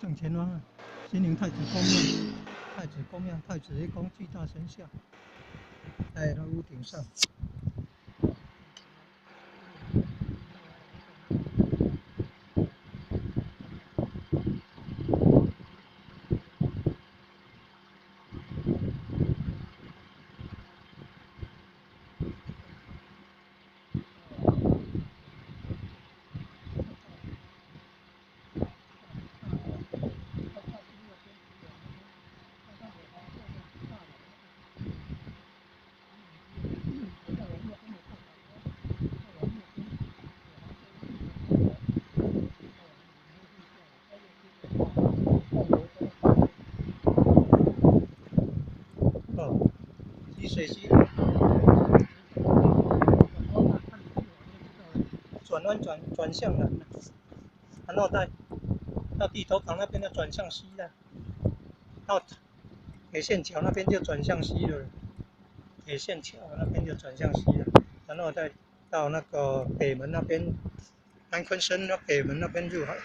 正前方啊，西宁太子宫庙，太子宫庙，太子一宫巨大神像，在那屋顶上。哦，积水溪转弯转向南，然后到地头港那边的转向西的，到铁线桥那边就转向西了，铁线桥那边就转向西了，然后再到那个北门那边，南昆生那北门那边入海。